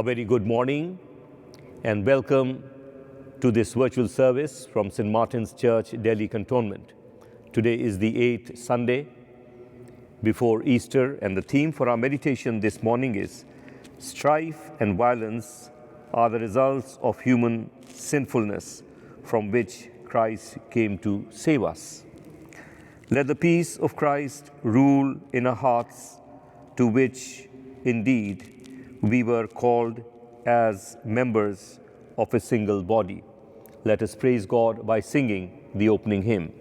very good morning and welcome to this virtual service from St. Martin's Church, Delhi Cantonment. Today is the 8th Sunday before Easter, and the theme for our meditation this morning is Strife and Violence are the results of human sinfulness from which Christ came to save us. Let the peace of Christ rule in our hearts, to which indeed we were called as members of a single body. Let us praise God by singing the opening hymn.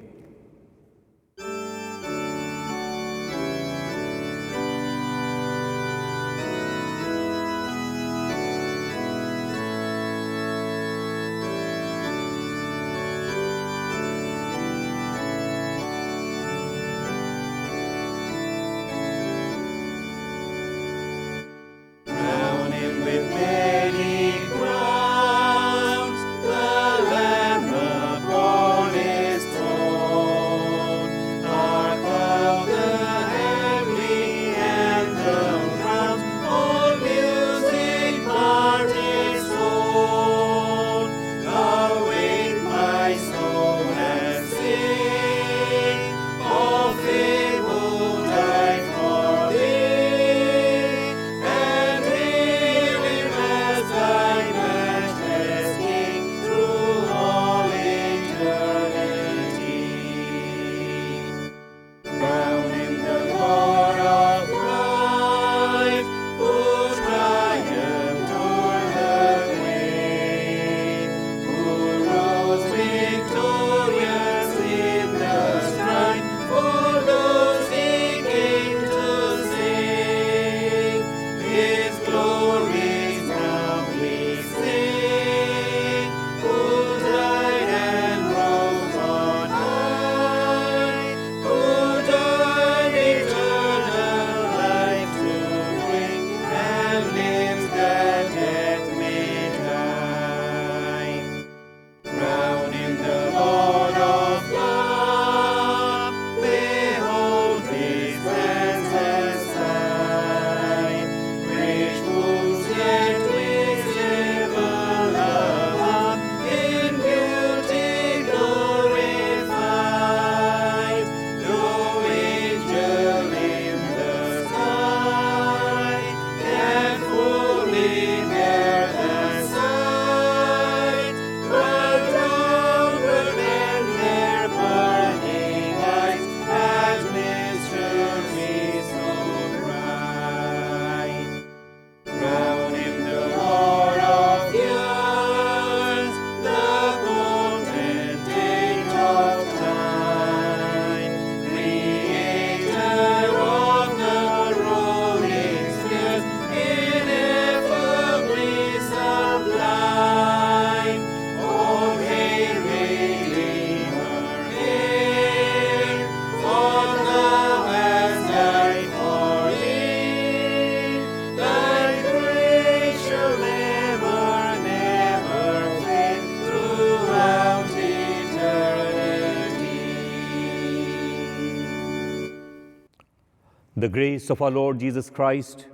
The grace of our Lord Jesus Christ,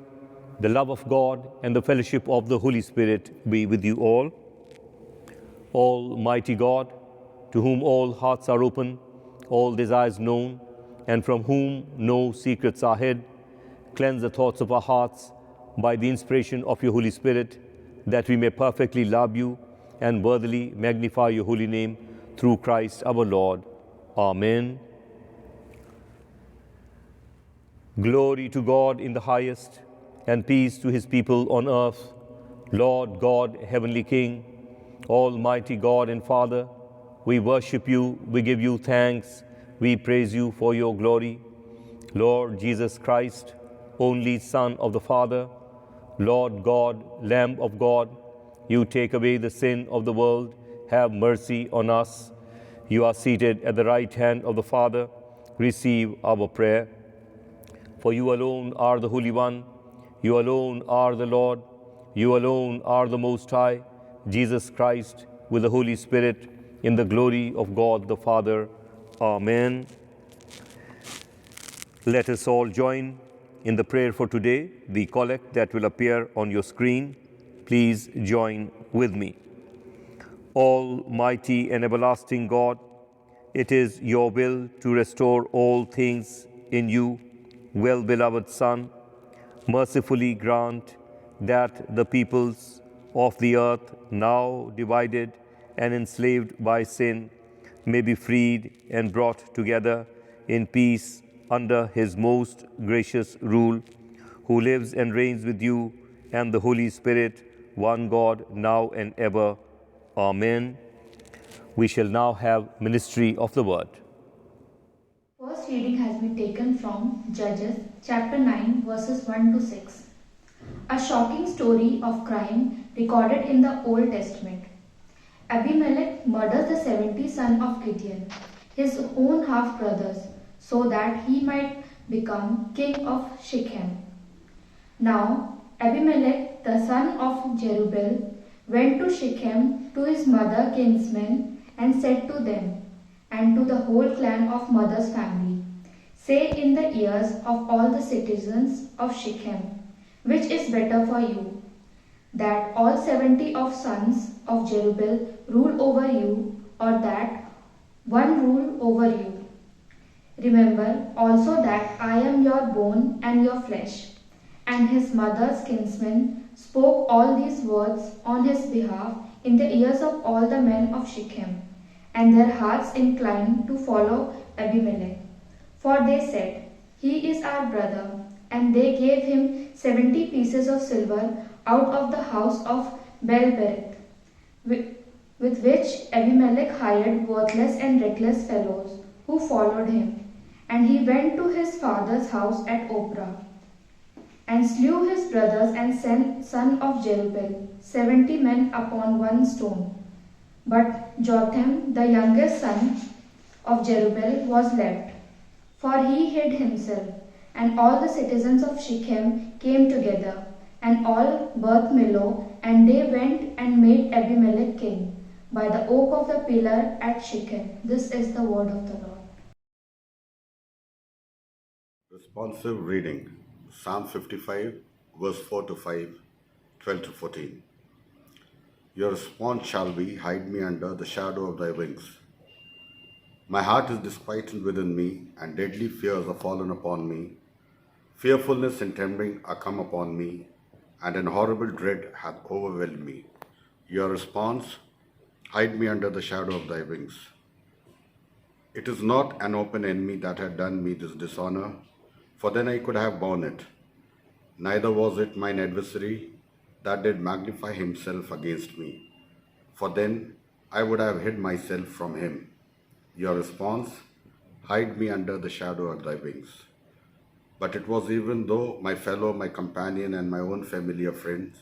the love of God, and the fellowship of the Holy Spirit be with you all. Almighty God, to whom all hearts are open, all desires known, and from whom no secrets are hid, cleanse the thoughts of our hearts by the inspiration of your Holy Spirit, that we may perfectly love you and worthily magnify your holy name through Christ our Lord. Amen. Glory to God in the highest, and peace to his people on earth. Lord God, heavenly King, almighty God and Father, we worship you, we give you thanks, we praise you for your glory. Lord Jesus Christ, only Son of the Father, Lord God, Lamb of God, you take away the sin of the world, have mercy on us. You are seated at the right hand of the Father, receive our prayer. For you alone are the Holy One, you alone are the Lord, you alone are the Most High, Jesus Christ, with the Holy Spirit, in the glory of God the Father. Amen. Let us all join in the prayer for today, the collect that will appear on your screen. please join with me. Almighty and everlasting God, it is your will to restore all things in you, well-beloved Son. Mercifully grant that the peoples of the earth, now divided and enslaved by sin, may be freed and brought together in peace under his most gracious rule, who lives and reigns with you and the Holy Spirit, one God, now and ever. Amen. We shall now have ministry of the word. First reading has been taken from Judges chapter 9 verses 1 to 6. A shocking story of crime recorded in the Old Testament. Abimelech murders the 70 sons of Gideon, his own half-brothers, so that he might become king of Shechem. Now Abimelech, the son of Jerubbaal, went to Shechem to his mother's kinsmen and said to them, and to the whole clan of mother's family, say in the ears of all the citizens of Shechem, which is better for you, that all 70 of sons of Jerubbaal rule over you, or that one rule over you. Remember also that I am your bone and your flesh. And his mother's kinsmen spoke all these words on his behalf in the ears of all the men of Shechem, and their hearts inclined to follow Abimelech. For they said, he is our brother, and they gave him 70 pieces of silver out of the house of Bel-berith, with which Abimelech hired worthless and reckless fellows who followed him. And he went to his father's house at Ophrah, and slew his brothers and son of Jerubbaal, 70 men upon one stone. But Jotham, the youngest son of Jerubbaal, was left, for he hid himself. And all the citizens of Shechem came together, and all Beth Millo, and they went and made Abimelech king, by the oak of the pillar at Shechem. This is the word of the Lord. Responsive reading, Psalm 55, verse 4 to 5, 12 to 14. Your response shall be, hide me under the shadow of thy wings. My heart is disquieted within me, and deadly fears are fallen upon me. Fearfulness and trembling are come upon me, and an horrible dread hath overwhelmed me. Your response, hide me under the shadow of thy wings. It is not an open enemy that had done me this dishonor, for then I could have borne it. Neither was it mine adversary that did magnify himself against me, for then I would have hid myself from him. Your response, hide me under the shadow of thy wings. But it was even though my fellow, my companion, and my own familiar friends,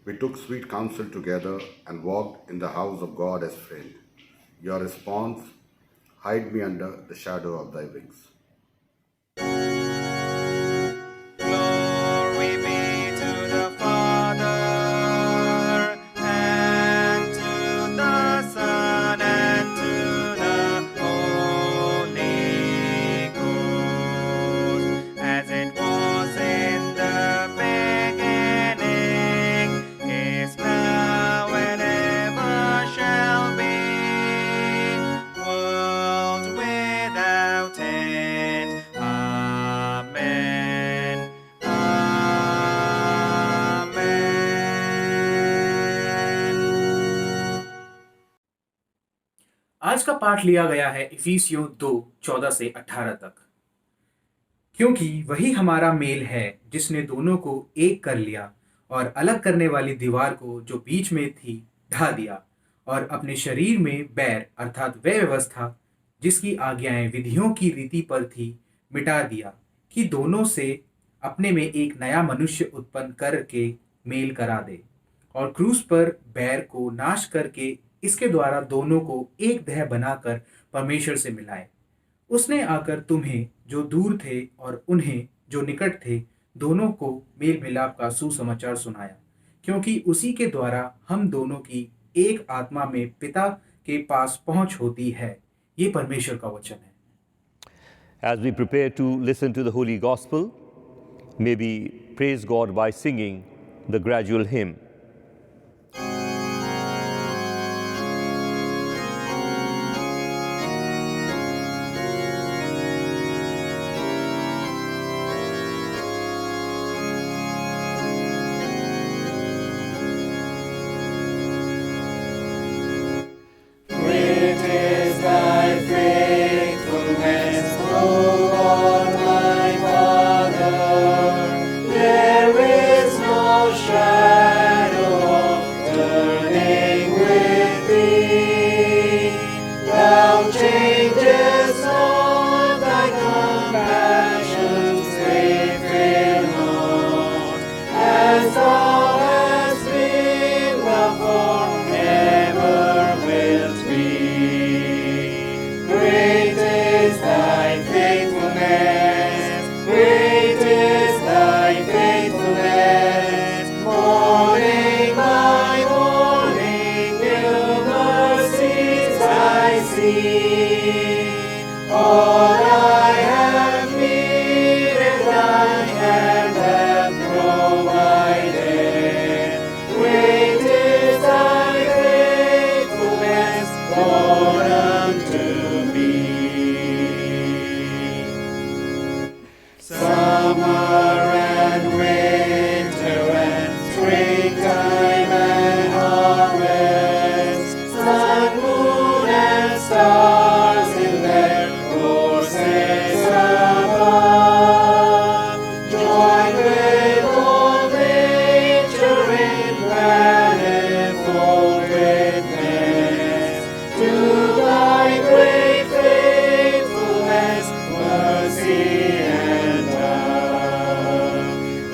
we took sweet counsel together and walked in the house of God as friends. Your response, hide me under the shadow of thy wings. आज का पाठ लिया गया है इफिसियों 2:14 से 18 तक। क्योंकि वही हमारा मेल है जिसने दोनों को एक कर लिया और अलग करने वाली दीवार को जो बीच में थी ढा दिया, और अपने शरीर में बैर अर्थात वह व्यवस्था जिसकी आज्ञाएं विधियों की रीति पर थी मिटा दिया, कि दोनों से अपने में एक नया मनुष्य उत्पन्न करके मेल करा दे, और क्रूस पर बैर को नाश करके इसके द्वारा दोनों को एक देह बनाकर परमेश्वर से मिलाए। उसने आकर तुम्हें जो दूर थे और उन्हें जो निकट थे दोनों को मेल मिलाप का सुसमाचार सुनाया, क्योंकि उसी के द्वारा हम दोनों की एक आत्मा में पिता के पास पहुंच होती है। ये परमेश्वर का वचन है। As we prepare to listen to the Holy Gospel, may we praise God by singing the gradual hymn. see. All I have needed, thy hand hath provided. Great is thy faithfulness, Lord, unto me. Summer and winter and springtime and harvest, sun, moon, and stars in their courses above, join with all nature in manifold witness to thy great faithfulness, mercy, and love.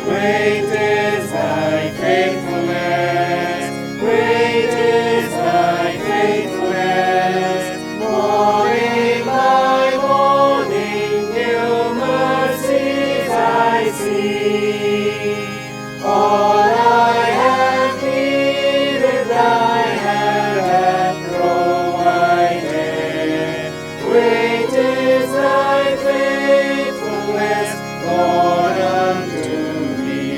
Great is thy faithfulness, great is thy faithfulness. Morning by morning, new mercies I see. All I have needed, thy hand hath provided. Great is thy faithfulness, Lord, unto me.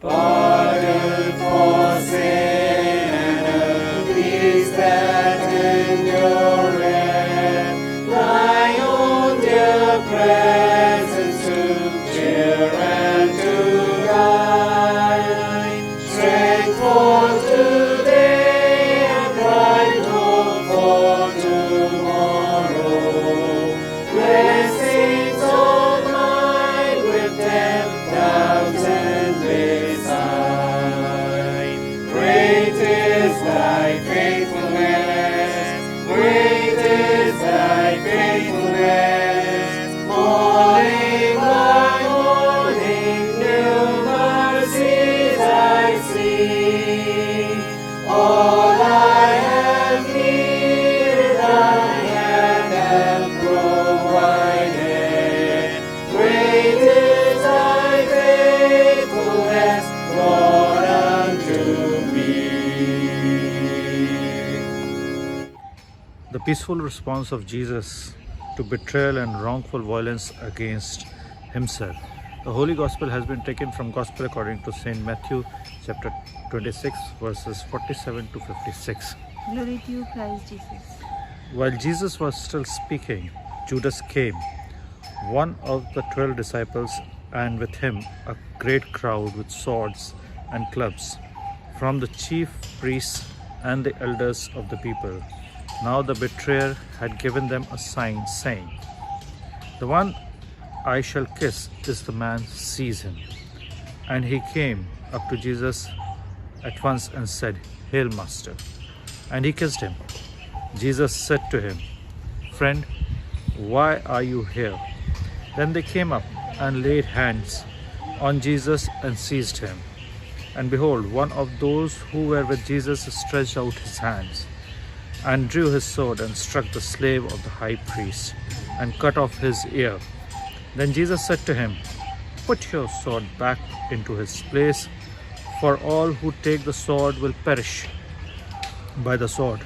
Pardon for sin and a peace that endureth, thy own dear presence to cheer and to guide. Strength for today and bright hope for tomorrow. Blessings all mine with 10,000 beside. Great is thy faithfulness, great is thy faithfulness. Morning by morning, new mercies I see. All I have needed, thy hand hath provided. Great is thy faithfulness, Lord, unto me. The peaceful response of Jesus to betrayal and wrongful violence against himself. The Holy Gospel has been taken from Gospel according to St. Matthew chapter 26 verses 47 to 56. Glory to you, Christ Jesus. While Jesus was still speaking, Judas came, one of the 12 disciples, and with him a great crowd with swords and clubs from the chief priests and the elders of the people. Now the betrayer had given them a sign, saying, "The one I shall kiss is the man, seize him." And he came up to Jesus at once and said, "Hail, Master." And he kissed him. Jesus said to him, "Friend, why are you here?" Then they came up and laid hands on Jesus and seized him. And behold, one of those who were with Jesus stretched out his hands and drew his sword and struck the slave of the high priest and cut off his ear. Then Jesus said to him, "Put your sword back into his place, for all who take the sword will perish by the sword.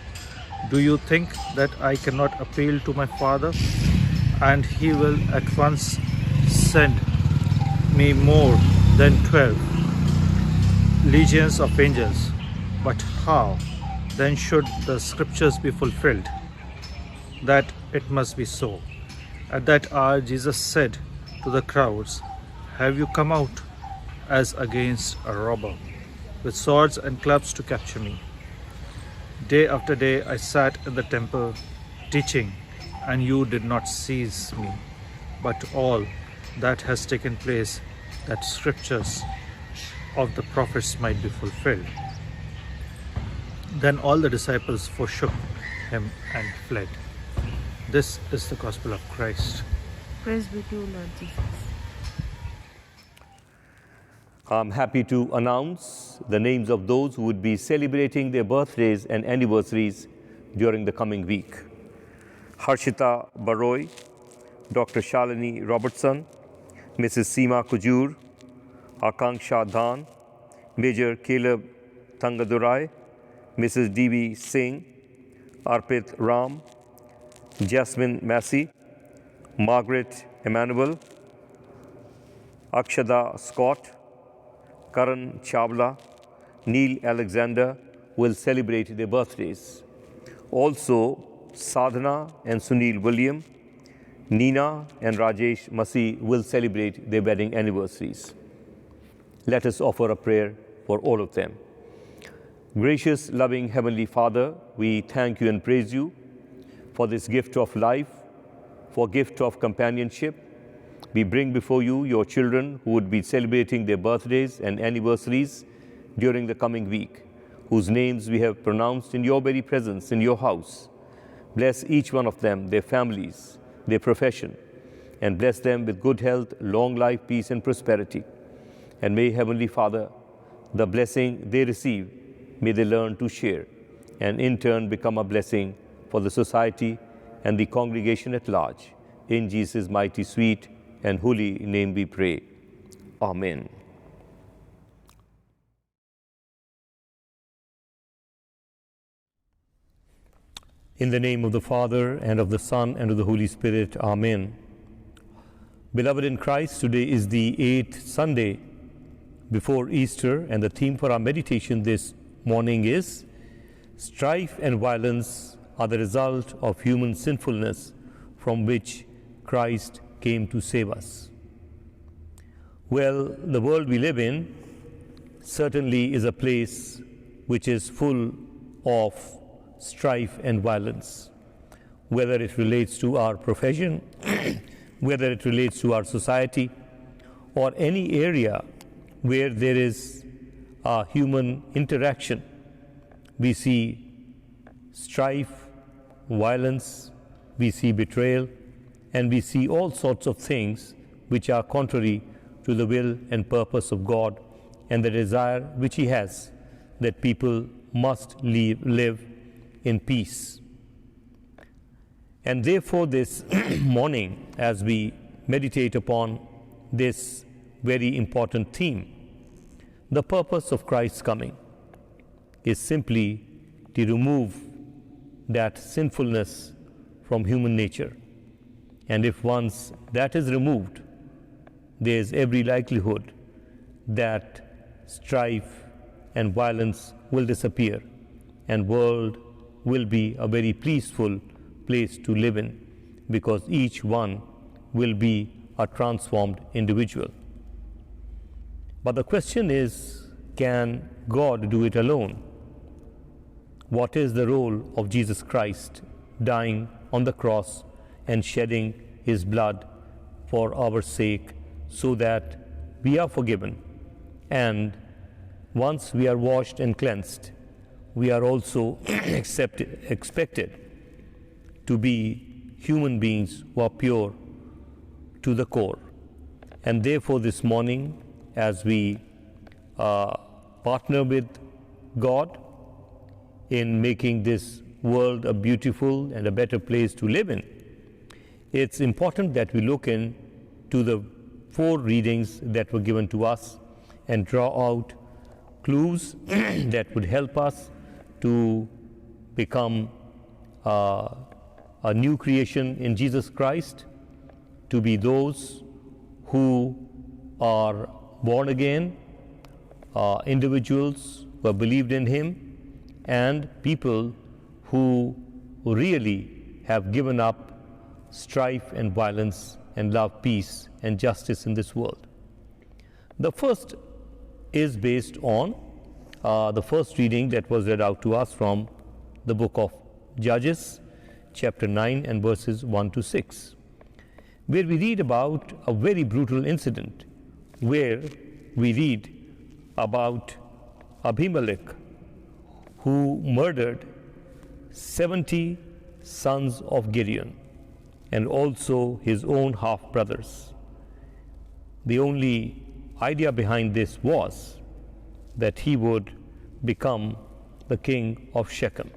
Do you think that I cannot appeal to my Father, and he will at once send me more than 12 legions of angels? But how then should the scriptures be fulfilled, that it must be so?" At that hour Jesus said to the crowds, "Have you come out as against a robber, with swords and clubs to capture me? Day after day I sat in the temple teaching, and you did not seize me. But all that has taken place, that scriptures of the prophets might be fulfilled." Then all the disciples forsook him and fled. This is the gospel of Christ. Praise be to you, Lord Jesus. I'm happy to announce the names of those who would be celebrating their birthdays and anniversaries during the coming week. Harshita Baroy, Dr. Shalini Robertson, Mrs. Seema Kujur, Akanksha Dhan, Major Caleb Tangadurai, Mrs. D.V. Singh, Arpit Ram, Jasmine Massey, Margaret Emmanuel, Akshada Scott, Karan Chawla, Neil Alexander will celebrate their birthdays. Also, Sadhana and Sunil William, Nina and Rajesh Masi will celebrate their wedding anniversaries. Let us offer a prayer for all of them. Gracious, loving Heavenly Father, we thank you and praise you for this gift of life, for gift of companionship. We bring before you your children who would be celebrating their birthdays and anniversaries during the coming week, whose names we have pronounced in your very presence in your house. Bless each one of them, their families, their profession, and bless them with good health, long life, peace, and prosperity. And may, Heavenly Father, the blessing they receive, may they learn to share, and in turn become a blessing for the society and the congregation at large. In Jesus' mighty, sweet, and holy name we pray. Amen. In the name of the Father, and of the Son, and of the Holy Spirit. Amen. Beloved in Christ, today is the 8th Sunday before Easter, and the theme for our meditation this morning is strife and violence are the result of human sinfulness from which Christ came to save us. Well, the world we live in certainly is a place which is full of strife and violence, whether it relates to our profession, whether it relates to our society, or any area where there is a human interaction. We see strife, violence, we see betrayal, and we see all sorts of things which are contrary to the will and purpose of God and the desire which He has that people must live in peace. And therefore this morning, as we meditate upon this very important theme, the purpose of Christ's coming is simply to remove that sinfulness from human nature. And if once that is removed, there is every likelihood that strife and violence will disappear, and world will be a very peaceful place to live in, because each one will be a transformed individual. But the question is, can God do it alone? What is the role of Jesus Christ dying on the cross and shedding His blood for our sake so that we are forgiven? And once we are washed and cleansed, we are also expected to be human beings who are pure to the core. And therefore this morning, as we partner with God in making this world a beautiful and a better place to live in, it's important that we look into the 4 readings that were given to us and draw out clues that would help us to become a new creation in Jesus Christ, to be those who are born again, individuals who have believed in Him, and people who really have given up strife and violence and love peace and justice in this world. The first is based on the first reading that was read out to us from the book of Judges, chapter 9 and verses 1 to 6, where we read about a very brutal incident, where we read about Abimelech, who murdered 70 sons of Gideon and also his own half-brothers. The only idea behind this was that he would become the king of Shechem.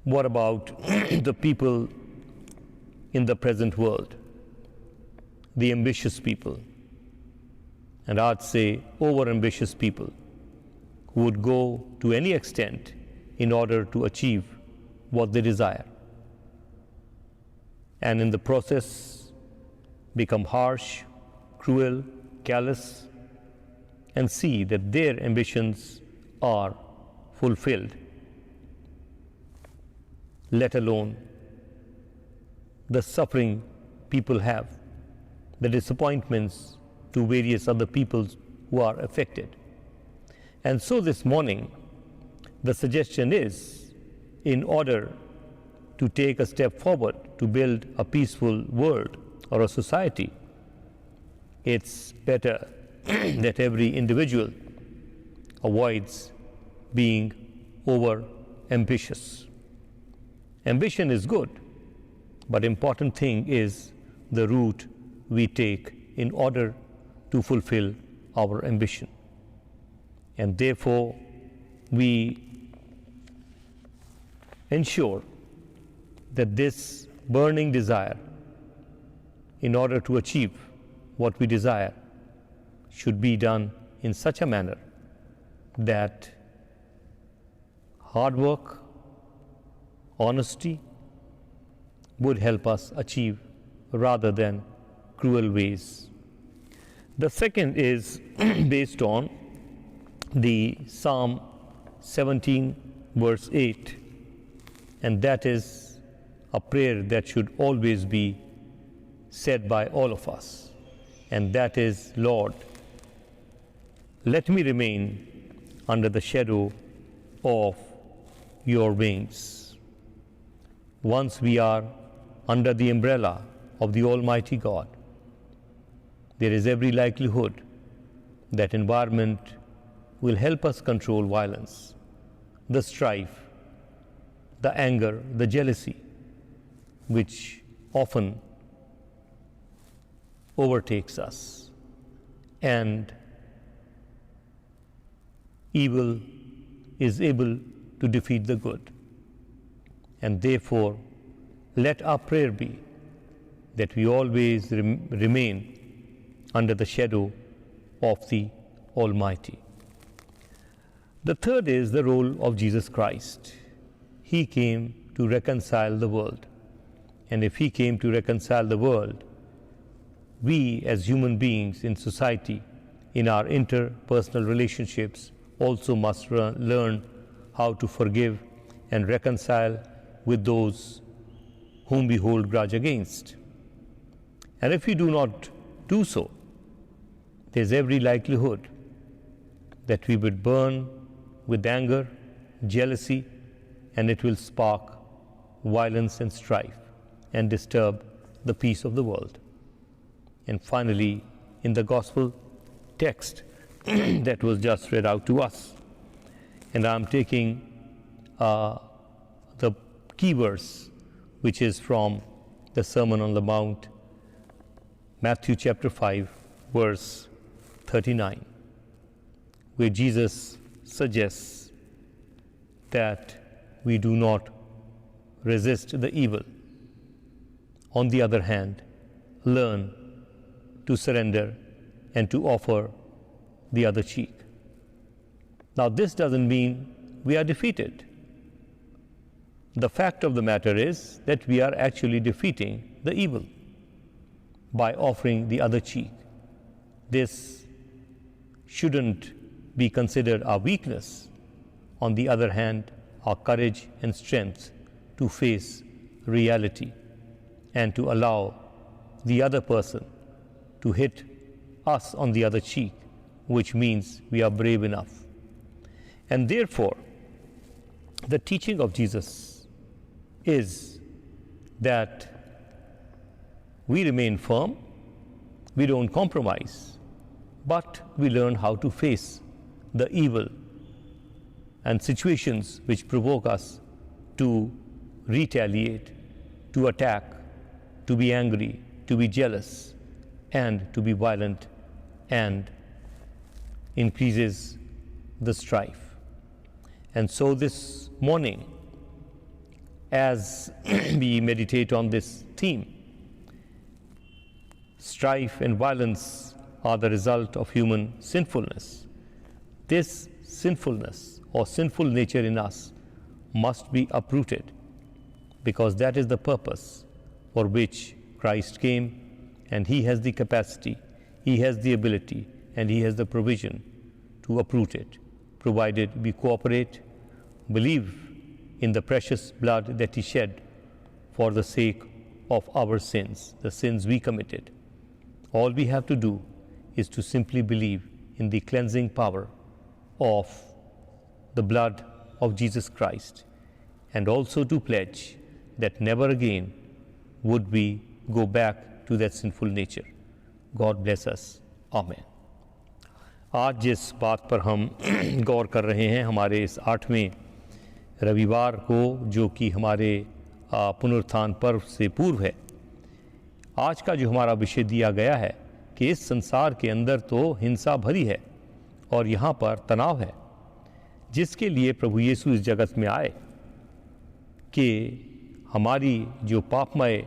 What about the people in the present world? The ambitious people, and I'd say over-ambitious people, who would go to any extent in order to achieve what they desire, and in the process become harsh, cruel, callous, and see that their ambitions are fulfilled, let alone the suffering people have, the disappointments to various other peoples who are affected. And so this morning, the suggestion is, in order to take a step forward to build a peaceful world or a society, it's better that every individual avoids being over ambitious. Ambition is good, but important thing is the route we take in order to fulfill our ambition. And therefore, we ensure that this burning desire, in order to achieve what we desire, should be done in such a manner that hard work, honesty would help us achieve rather than cruel ways. The second is based on the Psalm 17 verse 8, and that is a prayer that should always be said by all of us, and that is, Lord, let me remain under the shadow of your wings. Once we are under the umbrella of the Almighty God, there is every likelihood that environment will help us control violence, the strife, the anger, the jealousy, which often overtakes us, and evil is able to defeat the good. And therefore, let our prayer be that we always remain under the shadow of the Almighty. The third is the role of Jesus Christ. He came to reconcile the world. And if He came to reconcile the world, we as human beings in society, in our interpersonal relationships, also must learn how to forgive and reconcile with those whom we hold grudge against. And if we do not do so, there's every likelihood that we would burn with anger, jealousy, and it will spark violence and strife and disturb the peace of the world. And finally, in the gospel text that was just read out to us, and I'm taking the key verse, which is from the Sermon on the Mount, Matthew chapter 5, verse 39, where Jesus suggests that we do not resist the evil. On the other hand, learn to surrender and to offer the other cheek. Now, this doesn't mean we are defeated. The fact of the matter is that we are actually defeating the evil by offering the other cheek. This shouldn't be considered our weakness. On the other hand, our courage and strength to face reality and to allow the other person to hit us on the other cheek, which means we are brave enough. And therefore, the teaching of Jesus is that we remain firm, we don't compromise, but we learn how to face the evil and situations which provoke us to retaliate, to attack, to be angry, to be jealous, and to be violent, and increases the strife. And so this morning, as we meditate on this theme, strife and violence are the result of human sinfulness. This sinfulness or sinful nature in us must be uprooted, because that is the purpose for which Christ came, and He has the capacity, He has the ability, and He has the provision to uproot it, provided we cooperate, believe in the precious blood that He shed for the sake of our sins, the sins we committed. All we have to do is to simply believe in the cleansing power of the blood of Jesus Christ, and also to pledge that never again would we go back to that sinful nature. God bless us. Amen. आज जिस बात पर हम गौर कर रहे हैं हमारे इस 8वें रविवार को, जो कि हमारे पुनरुत्थान पर्व से पूर्व है, आज का जो हमारा विषय दिया गया है कि इस संसार के अंदर तो हिंसा भरी है और यहाँ पर तनाव है, जिसके लिए प्रभु यीशु इस जगत में आए कि हमारी जो पापमय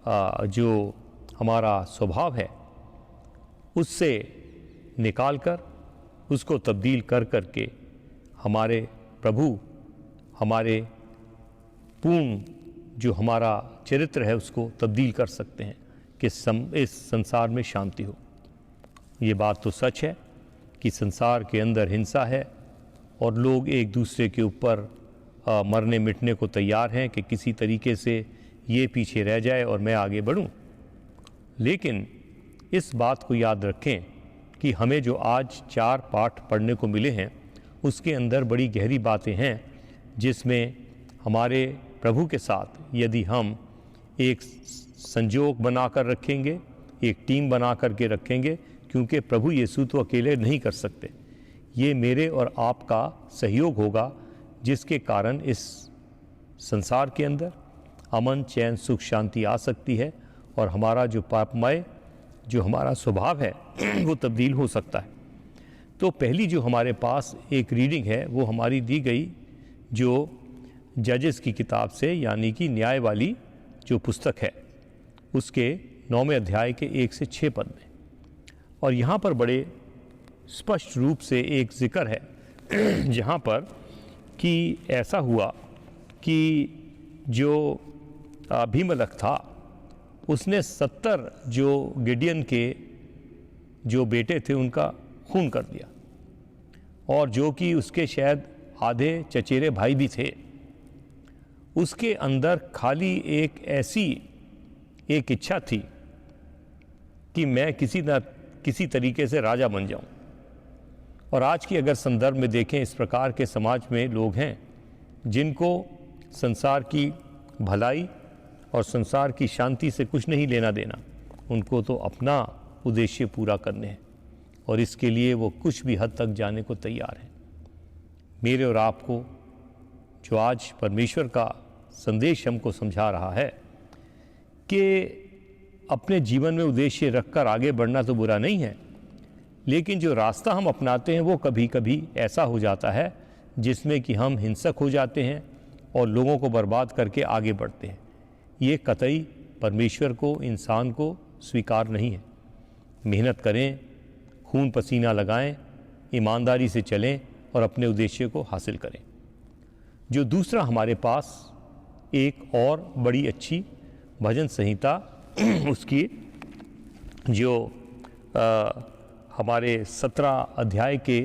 जो हमारा स्वभाव है उससे निकालकर उसको तब्दील कर करके हमारे प्रभु, हमारे पूर्ण जो हमारा चरित्र है उसको तब्दील कर सकते हैं कि इस संसार में शांति हो। ये बात तो सच है कि संसार के अंदर हिंसा है और लोग एक दूसरे के ऊपर मरने मिटने को तैयार हैं कि किसी तरीके से ये पीछे रह जाए और मैं आगे बढ़ूं। लेकिन इस बात को याद रखें कि हमें जो आज 4 पाठ पढ़ने को मिले हैं उसके अंदर बड़ी गहरी बातें हैं, जिसमें हमारे प्रभु के साथ यदि हम एक संजोग बना कर रखेंगे, एक टीम बना कर के रखेंगे, क्योंकि प्रभु यीशु तो अकेले नहीं कर सकते, ये मेरे और आपका सहयोग होगा, जिसके कारण इस संसार के अंदर अमन, चैन, सुख, शांति आ सकती है और हमारा जो पापमय जो हमारा स्वभाव है वो तब्दील हो सकता है। तो पहली जो हमारे पास एक रीडिंग है वो हमारी दी गई जो जजेस की किताब से, यानी कि न्याय वाली जो पुस्तक है उसके 9वें अध्याय के 1 से 6 पद में। और यहाँ पर बड़े स्पष्ट रूप से एक जिक्र है जहाँ पर कि ऐसा हुआ कि जो अबीमेलेक था उसने 70 जो गिडियन के जो बेटे थे उनका खून कर दिया, और जो कि उसके शायद आधे चचेरे भाई भी थे। उसके अंदर खाली एक ऐसी एक इच्छा थी कि मैं किसी तरीके से राजा बन जाऊं। और आज की अगर संदर्भ में देखें, इस प्रकार के समाज में लोग हैं जिनको संसार की भलाई और संसार की शांति से कुछ नहीं लेना देना, उनको तो अपना उद्देश्य पूरा करने हैं और इसके लिए वो कुछ भी हद तक जाने को तैयार हैं। मेरे और आपको जो आज परमेश्वर का संदेश हमको समझा रहा है कि अपने जीवन में उद्देश्य रखकर आगे बढ़ना तो बुरा नहीं है, लेकिन जो रास्ता हम अपनाते हैं वो कभी कभी ऐसा हो जाता है जिसमें कि हम हिंसक हो जाते हैं और लोगों को बर्बाद करके आगे बढ़ते हैं। ये कतई परमेश्वर को, इंसान को स्वीकार नहीं है। मेहनत करें, खून पसीना लगाएं, ईमानदारी से चलें और अपने उद्देश्य को हासिल करें। जो दूसरा हमारे पास एक और बड़ी अच्छी भजन संहिता उसकी जो हमारे 17 अध्याय के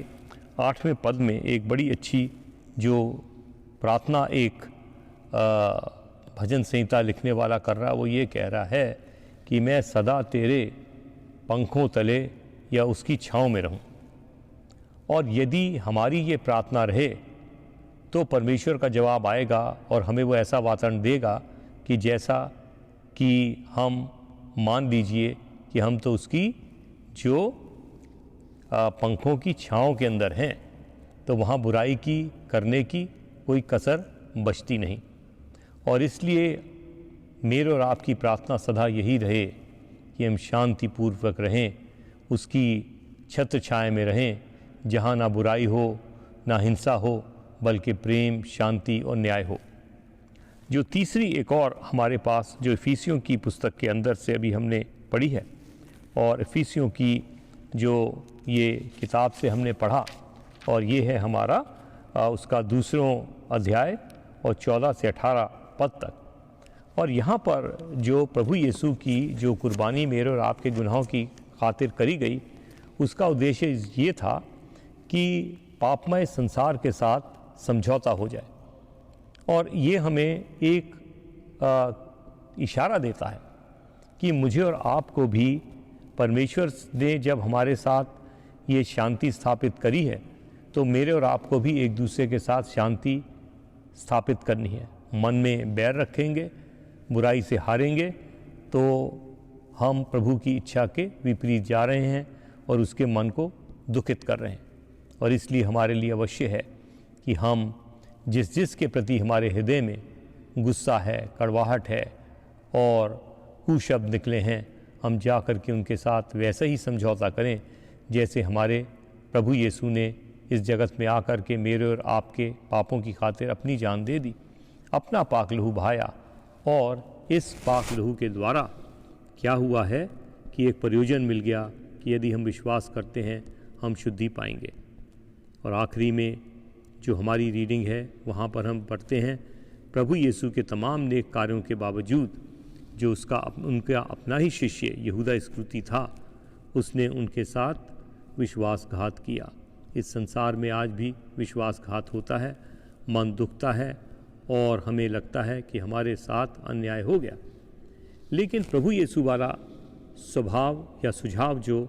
8वें पद में एक बड़ी अच्छी जो प्रार्थना एक भजन संहिता लिखने वाला कर रहा, वो ये कह रहा है कि मैं सदा तेरे पंखों तले या उसकी छाँव में रहूं। और यदि हमारी ये प्रार्थना रहे तो परमेश्वर का जवाब आएगा और हमें वो ऐसा वातावरण देगा कि जैसा कि हम मान लीजिए कि हम तो उसकी जो पंखों की छाँव के अंदर हैं, तो वहाँ बुराई की करने की कोई कसर बचती नहीं। और इसलिए मेरे और आपकी प्रार्थना सदा यही रहे कि हम शांतिपूर्वक रहें, उसकी छत्र छाया में रहें, जहाँ ना बुराई हो, ना हिंसा हो, बल्कि प्रेम, शांति और न्याय हो। जो तीसरी एक और हमारे पास जो इफिसियों की पुस्तक के अंदर से अभी हमने पढ़ी है, और इफिसियों की जो ये किताब से हमने पढ़ा, और ये है हमारा उसका दूसरों अध्याय और 14 से 18 पद तक। और यहाँ पर जो प्रभु यीशु की जो कुर्बानी मेरे और आपके गुनाहों की खातिर करी गई, उसका उद्देश्य ये था कि पापमय संसार के साथ समझौता हो जाए। और ये हमें एक इशारा देता है कि मुझे और आपको भी परमेश्वर ने जब हमारे साथ ये शांति स्थापित करी है, तो मेरे और आपको भी एक दूसरे के साथ शांति स्थापित करनी है। मन में बैर रखेंगे, बुराई से हारेंगे, तो हम प्रभु की इच्छा के विपरीत जा रहे हैं और उसके मन को दुखित कर रहे हैं। और इसलिए हमारे लिए अवश्य है कि हम जिस के प्रति हमारे हृदय में गुस्सा है, कड़वाहट है और कुशब्द निकले हैं, हम जा कर के उनके साथ वैसा ही समझौता करें जैसे हमारे प्रभु यीशु ने इस जगत में आकर के मेरे और आपके पापों की खातिर अपनी जान दे दी, अपना पाक लहू बहाया। और इस पाक लहू के द्वारा क्या हुआ है कि एक प्रयोजन मिल गया कि यदि हम विश्वास करते हैं हम शुद्धि पाएंगे। और आखिरी में जो हमारी रीडिंग है वहाँ पर हम पढ़ते हैं, प्रभु यीशु के तमाम नेक कार्यों के बावजूद जो उनका अपना ही शिष्य यहूदा इस्करियोती था, उसने उनके साथ विश्वासघात किया। इस संसार में आज भी विश्वासघात होता है, मन दुखता है और हमें लगता है कि हमारे साथ अन्याय हो गया। लेकिन प्रभु यीशु वाला स्वभाव या सुझाव जो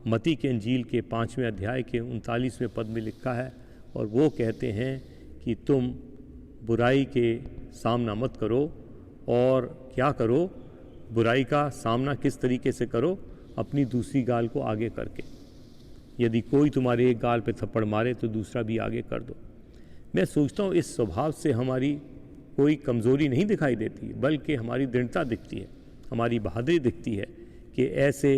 मत्ती के इंजील के 5वें अध्याय के 39वें पद में लिखा है, और वो कहते हैं कि तुम बुराई के सामना मत करो। और क्या करो? बुराई का सामना किस तरीके से करो? अपनी दूसरी गाल को आगे करके। यदि कोई तुम्हारे एक गाल पे थप्पड़ मारे तो दूसरा भी आगे कर दो। मैं सोचता हूँ इस स्वभाव से हमारी कोई कमज़ोरी नहीं दिखाई देती, बल्कि हमारी दृढ़ता दिखती है, हमारी बहादुरी दिखती है कि ऐसे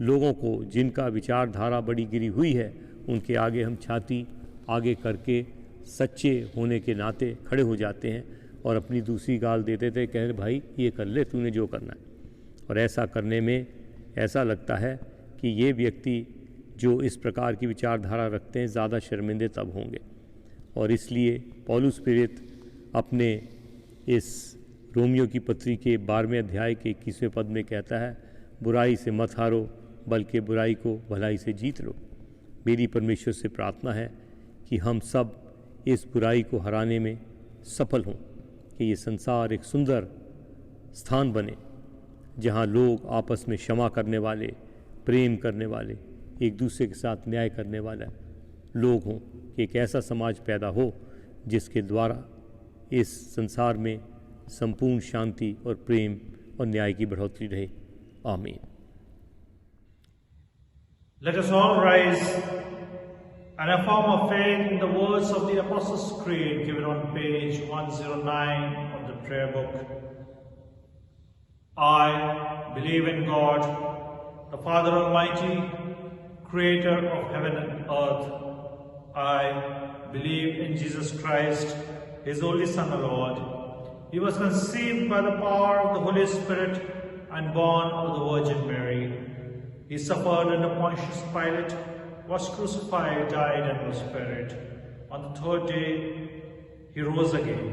लोगों को जिनका विचारधारा बड़ी गिरी हुई है, उनके आगे हम छाती आगे करके सच्चे होने के नाते खड़े हो जाते हैं और अपनी दूसरी गाल दे देते, कह रहे भाई ये कर ले, तूने जो करना है। और ऐसा करने में ऐसा लगता है कि ये व्यक्ति जो इस प्रकार की विचारधारा रखते हैं ज़्यादा शर्मिंदे तब होंगे। और इसलिए पौलुस प्रेरित अपने इस रोमियो की पत्री के 12वें अध्याय के 21वें पद में कहता है, बुराई से मत हारो बल्कि बुराई को भलाई से जीत लो। मेरी परमेश्वर से प्रार्थना है कि हम सब इस बुराई को हराने में सफल हों, कि ये संसार एक सुंदर स्थान बने जहाँ लोग आपस में क्षमा करने वाले, प्रेम करने वाले, एक दूसरे के साथ न्याय करने वाले लोग हों, कि एक ऐसा समाज पैदा हो जिसके द्वारा इस संसार में संपूर्ण शांति और प्रेम और न्याय की बढ़ोतरी रहे। आमीन। Let us all rise and affirm our faith in the words of the Apostles' Creed given on page 109 of the prayer book. I believe in God, the Father Almighty, Creator of heaven and earth. I believe in Jesus Christ, His only Son, our Lord. He was conceived by the power of the Holy Spirit and born of the Virgin Mary. He suffered under Pontius Pilate, was crucified, died, and was buried. On the third day, He rose again.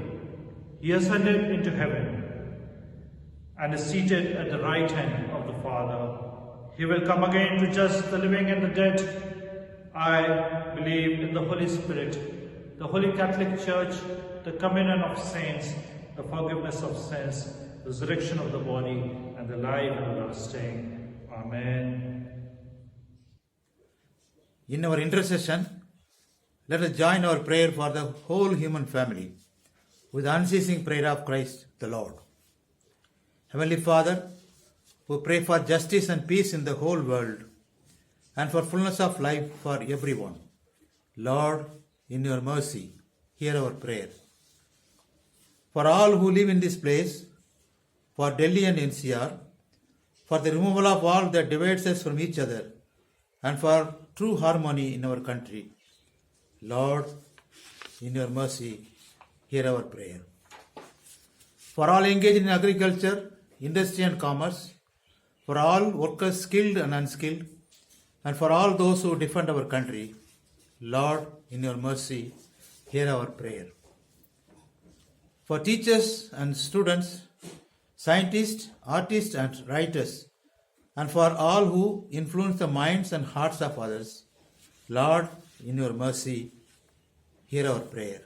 He ascended into heaven and is seated at the right hand of the Father. He will come again to judge the living and the dead. I believe in the Holy Spirit, the Holy Catholic Church, the communion of saints, the forgiveness of sins, the resurrection of the body, and the life everlasting. Amen. In our intercession, let us join our prayer for the whole human family with the unceasing prayer of Christ the Lord. Heavenly Father, we pray for justice and peace in the whole world and for fullness of life for everyone. Lord, in your mercy, hear our prayer. For all who live in this place, for Delhi and NCR, for the removal of all that divides us from each other, and for true harmony in our country. Lord, in your mercy, hear our prayer. For all engaged in agriculture, industry and commerce, for all workers skilled and unskilled, and for all those who defend our country, Lord, in your mercy, hear our prayer. For teachers and students, scientists, artists, and writers, and for all who influence the minds and hearts of others, Lord, in your mercy, hear our prayer.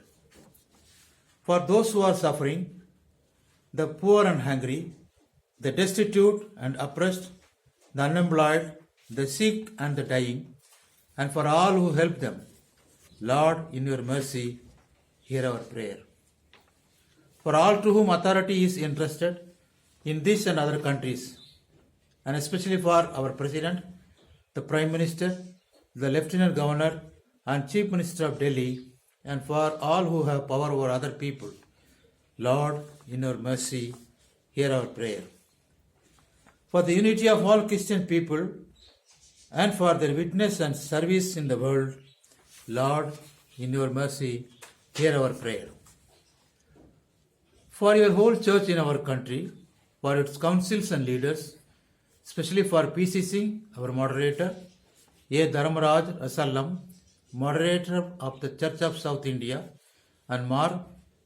For those who are suffering, the poor and hungry, the destitute and oppressed, the unemployed, the sick and the dying, and for all who help them, Lord, in your mercy, hear our prayer. For all to whom authority is entrusted in this and other countries, and especially for our President, the Prime Minister, the Lieutenant Governor, and Chief Minister of Delhi, and for all who have power over other people, Lord, in your mercy, hear our prayer. For the unity of all Christian people, and for their witness and service in the world, Lord, in your mercy, hear our prayer. For your whole church in our country, for its councils and leaders, especially for PCC, our moderator, A. Dharmaraj Asalam, moderator of the Church of South India, and Mark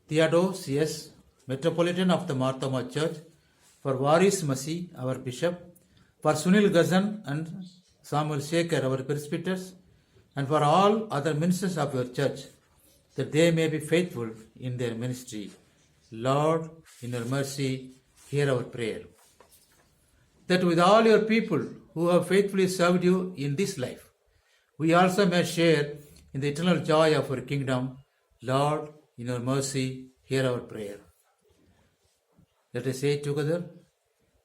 Theodos S., Metropolitan of the Marthoma Church, for Waris Masi, our bishop, for Sunil Ghazan and Samuel Shekhar, our presbyters, and for all other ministers of your church, that they may be faithful in their ministry. Lord, in your mercy, hear our prayer. That with all your people who have faithfully served you in this life, we also may share in the eternal joy of your kingdom. Lord, in your mercy, hear our prayer. Let us say together,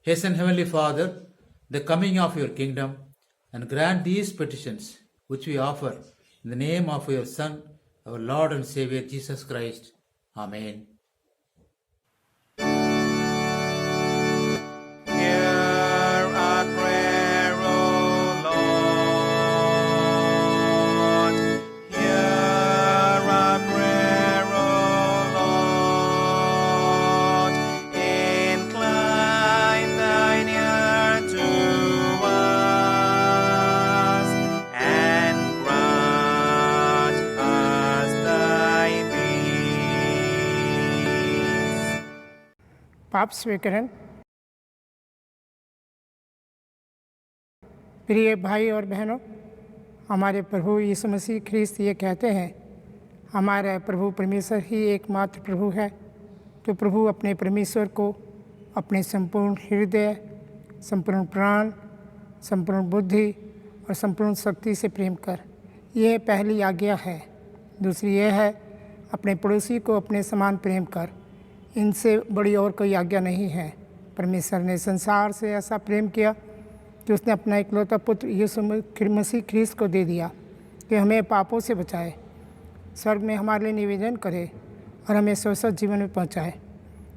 hasten, Heavenly Father, the coming of your kingdom, and grant these petitions which we offer in the name of your Son, our Lord and Savior Jesus Christ. Amen. पाप स्वीकरण। प्रिय भाई और बहनों, हमारे प्रभु यीशु मसीह ख्रीस्त ये कहते हैं, हमारा प्रभु परमेश्वर ही एकमात्र प्रभु है। तो प्रभु अपने परमेश्वर को अपने संपूर्ण हृदय, संपूर्ण प्राण, संपूर्ण बुद्धि और संपूर्ण शक्ति से प्रेम कर, यह पहली आज्ञा है। दूसरी यह है, अपने पड़ोसी को अपने समान प्रेम कर। इनसे बड़ी और कोई आज्ञा नहीं है। परमेश्वर ने संसार से ऐसा प्रेम किया कि उसने अपना इकलौता पुत्र यीशु मसीह ख्रीस्त को दे दिया कि हमें पापों से बचाए, स्वर्ग में हमारे लिए निवेदन करे और हमें शाश्वत जीवन में पहुंचाए।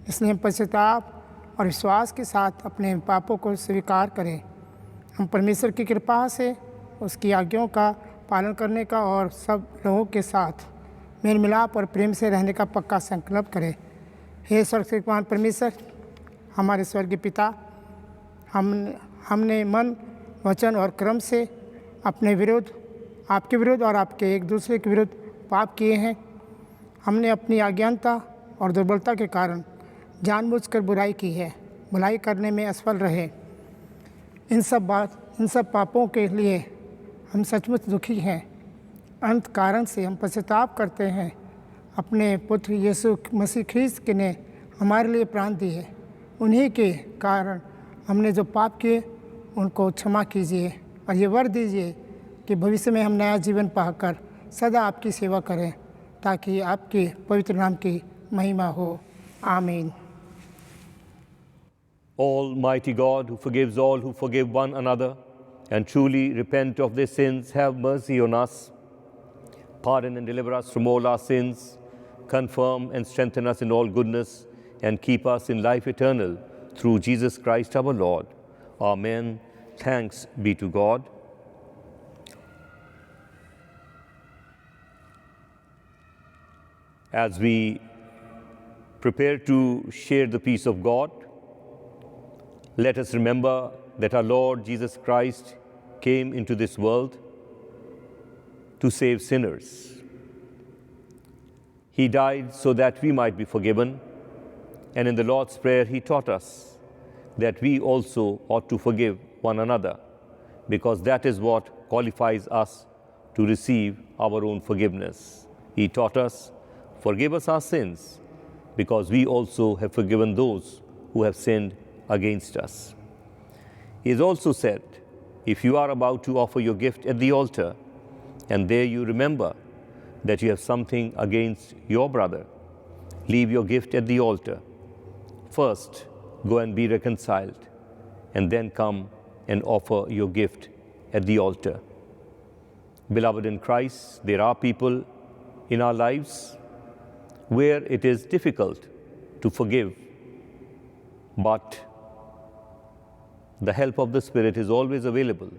इसलिए हम पश्चाताप और विश्वास के साथ अपने पापों को स्वीकार करें। हम परमेश्वर की कृपा से उसकी आज्ञाओं का पालन करने का और सब लोगों के साथ मेल मिलाप और प्रेम से रहने का पक्का संकल्प करें। हे सर्वशक्तिमान परमेश्वर, हमारे स्वर्गीय पिता, हमने मन, वचन और कर्म से अपने विरुद्ध, आपके विरुद्ध और आपके एक दूसरे के विरुद्ध पाप किए हैं। हमने अपनी अज्ञानता और दुर्बलता के कारण जानबूझकर बुराई की है, भलाई करने में असफल रहे। इन सब पापों के लिए हम सचमुच दुखी हैं। अंत कारण से हम पश्चाताप करते हैं। अपने पुत्र यीशु मसीह ख्रीस्त ने हमारे लिए प्राण दिए। उन्हीं के कारण हमने जो पाप किए उनको क्षमा कीजिए और ये वर दीजिए कि भविष्य में हम नया जीवन पाकर सदा आपकी सेवा करें, ताकि आपके पवित्र नाम की महिमा हो। आमीन। Almighty God, who forgives all who forgive one another and truly repent of their sins, have mercy on us. Pardon and deliver us from all our sins. Confirm and strengthen us in all goodness and keep us in life eternal through Jesus Christ our Lord. Amen. Thanks be to God. As we prepare to share the peace of God, let us remember that our Lord Jesus Christ came into this world to save sinners. He died so that we might be forgiven, and in the Lord's Prayer he taught us that we also ought to forgive one another, because that is what qualifies us to receive our own forgiveness. He taught us, forgive us our sins, because we also have forgiven those who have sinned against us. He has also said, if you are about to offer your gift at the altar, and there you remember that you have something against your brother, leave your gift at the altar. First, go and be reconciled, and then come and offer your gift at the altar. Beloved in Christ, there are people in our lives where it is difficult to forgive, but the help of the Spirit is always available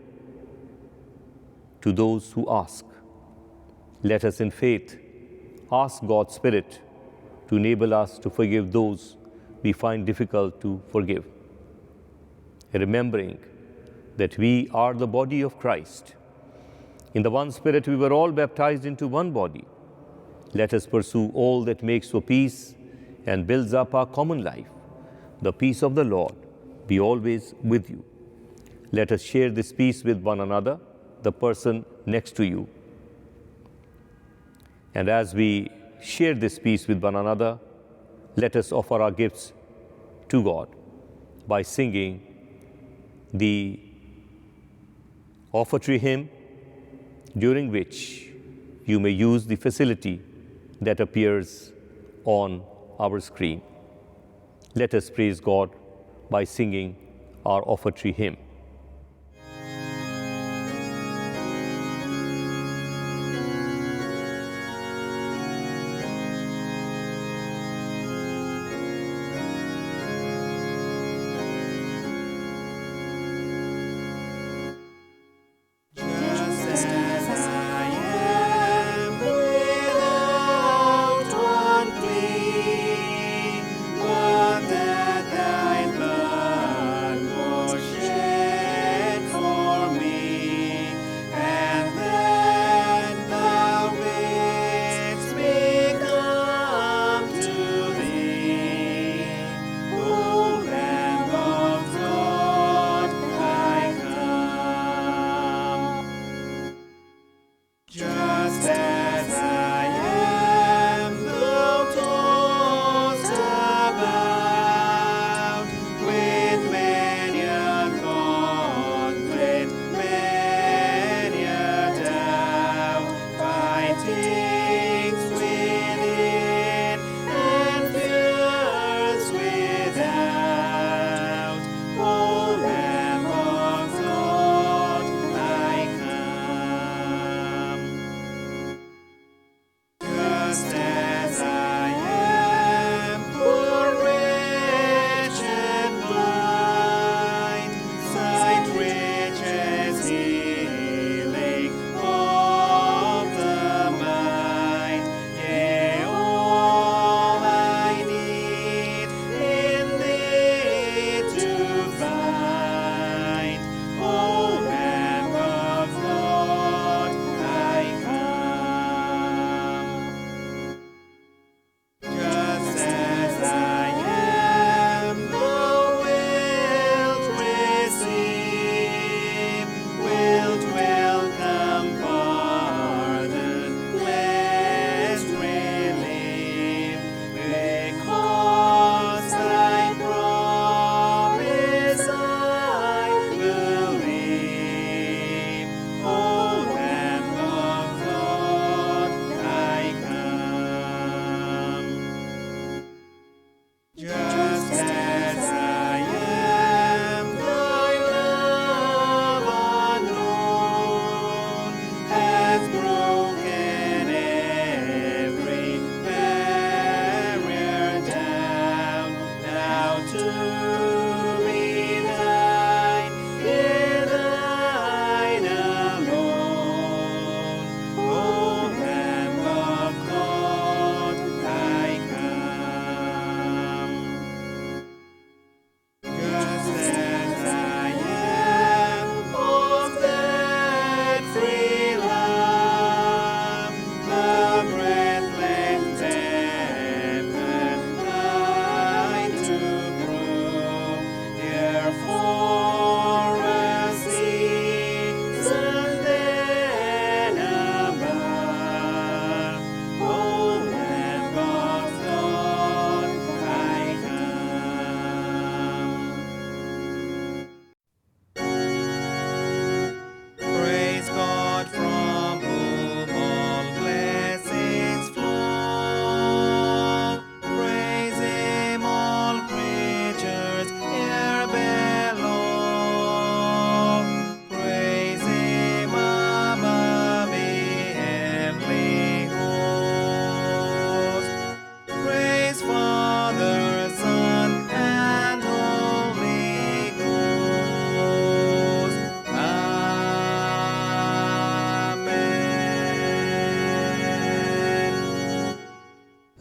to those who ask. Let us in faith ask God's Spirit to enable us to forgive those we find difficult to forgive, remembering that we are the body of Christ. In the one Spirit we were all baptized into one body. Let us pursue all that makes for peace and builds up our common life. The peace of the Lord be always with you. Let us share this peace with one another, the person next to you. And as we share this peace with one another, let us offer our gifts to God by singing the offertory hymn, during which you may use the facility that appears on our screen. Let us praise God by singing our offertory hymn. But that thy blood was shed.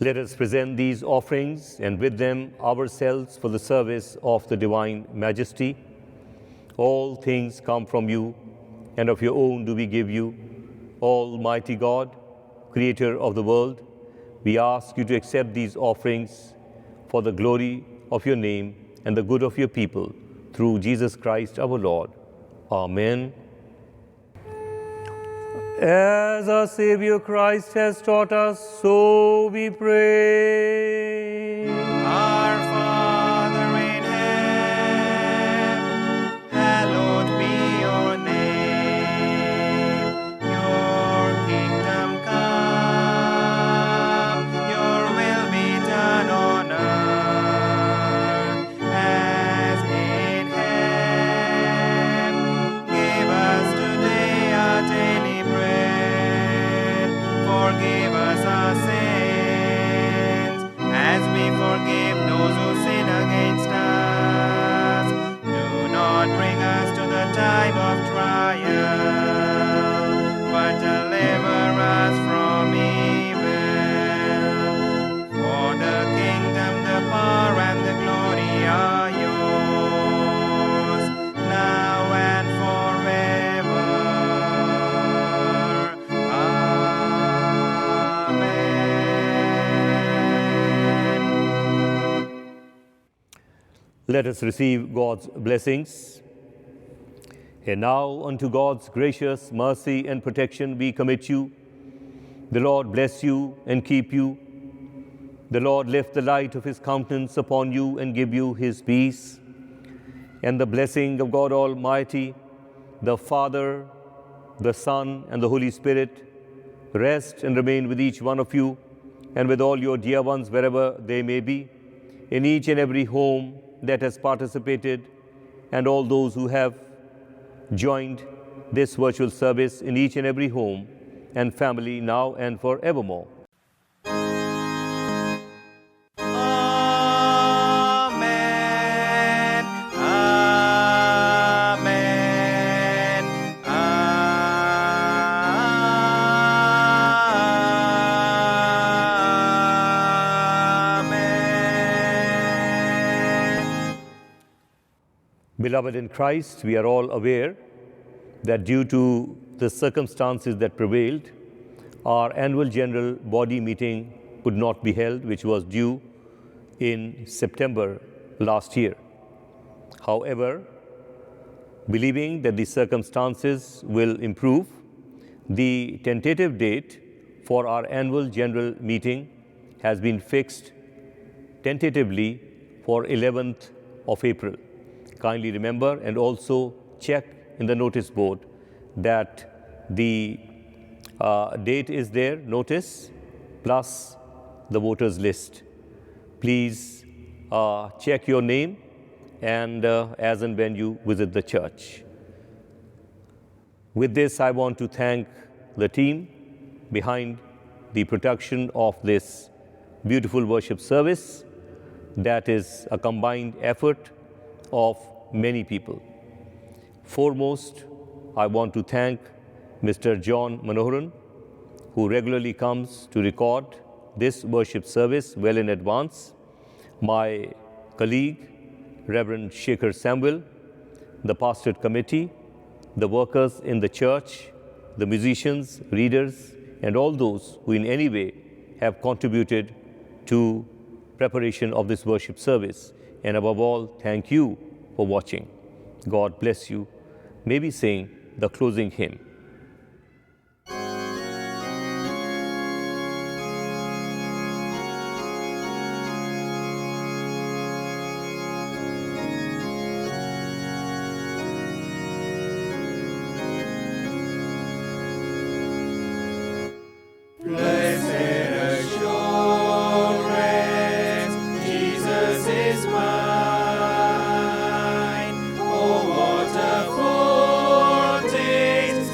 Let us present these offerings and with them ourselves for the service of the Divine Majesty. All things come from you, and of your own do we give you. Almighty God, Creator of the world, we ask you to accept these offerings for the glory of your name and the good of your people, through Jesus Christ our Lord. Amen. As our Savior Christ has taught us, so we pray. Our Father in heaven, hallowed be your name. Your kingdom come, your will be done on earth as in heaven. Give us today our daily bread. Forgive us our sins, as we forgive those who sin against us. Do not bring us to the time of trial, but deliver us from evil. For the kingdom, the power, and the glory are yours, now and forever. Amen. Let us receive God's blessings. And now unto God's gracious mercy and protection we commit you. The Lord bless you and keep you. The Lord lift the light of his countenance upon you and give you his peace. And the blessing of God Almighty, the Father, the Son, and the Holy Spirit rest and remain with each one of you and with all your dear ones wherever they may be, in each and every home that has participated, and all those who have joined this virtual service in each and every home and family now and forevermore. Amen. Amen. Amen. Beloved in Christ, we are all aware that due to the circumstances that prevailed, our annual general body meeting could not be held, which was due in September last year. However, believing that the circumstances will improve, the tentative date for our annual general meeting has been fixed tentatively for 11th of April. Kindly remember and also check in the notice board that the date is there, notice, plus the voters list. Please check your name and as and when you visit the church. With this, I want to thank the team behind the production of this beautiful worship service that is a combined effort of many people. Foremost, I want to thank Mr. John Manoharan, who regularly comes to record this worship service well in advance, my colleague, Reverend Shekhar Samuel, the pastorate committee, the workers in the church, the musicians, readers, and all those who in any way have contributed to preparation of this worship service. And above all, thank you for watching. God bless you. May we sing the closing hymn. Oh, what a foretaste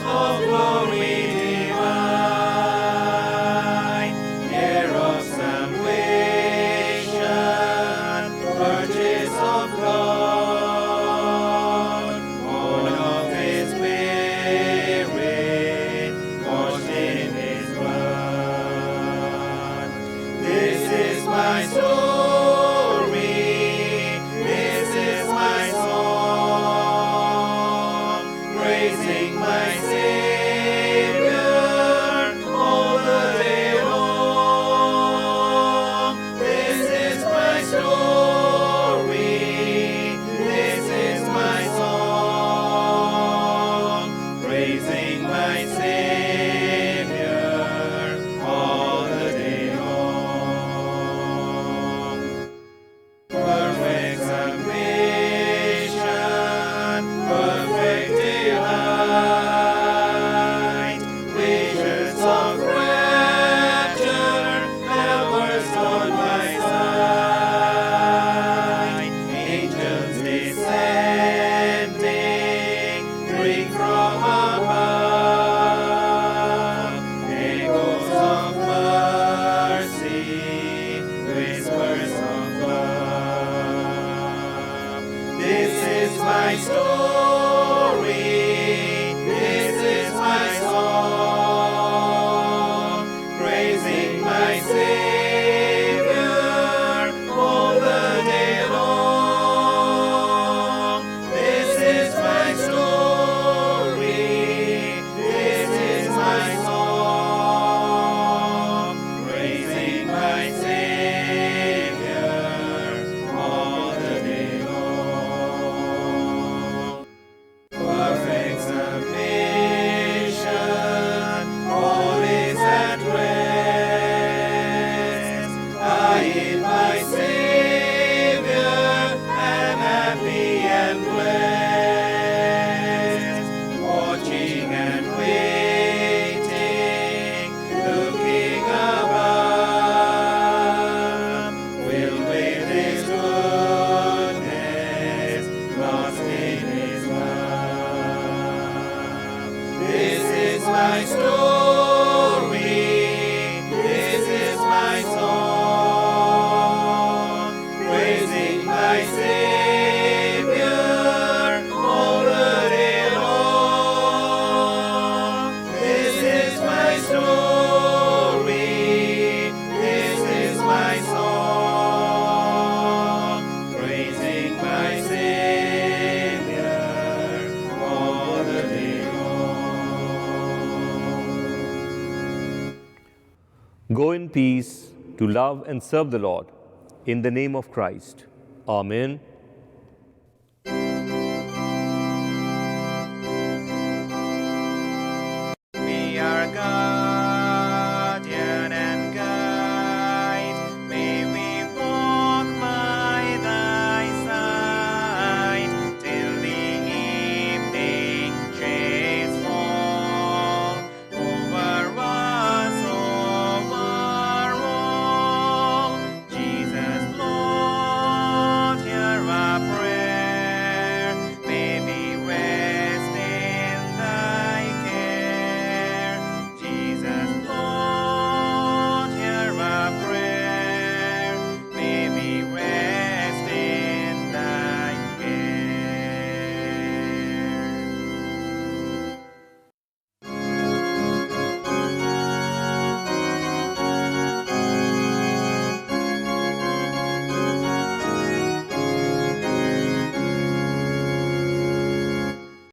my story. This is my song, praising my Savior all the day long. This is my story. This is my song, praising my Savior all the day long. Perfect submission, all is at rest. I in my Savior am happy and blessed, watching and waiting, looking above, filled with His goodness, lost in His love. This is my story. This is my song, praising my Savior all the day long. This is my story. This is my song, praising my Savior all the day long. Go in peace to love and serve the Lord. In the name of Christ. Amen.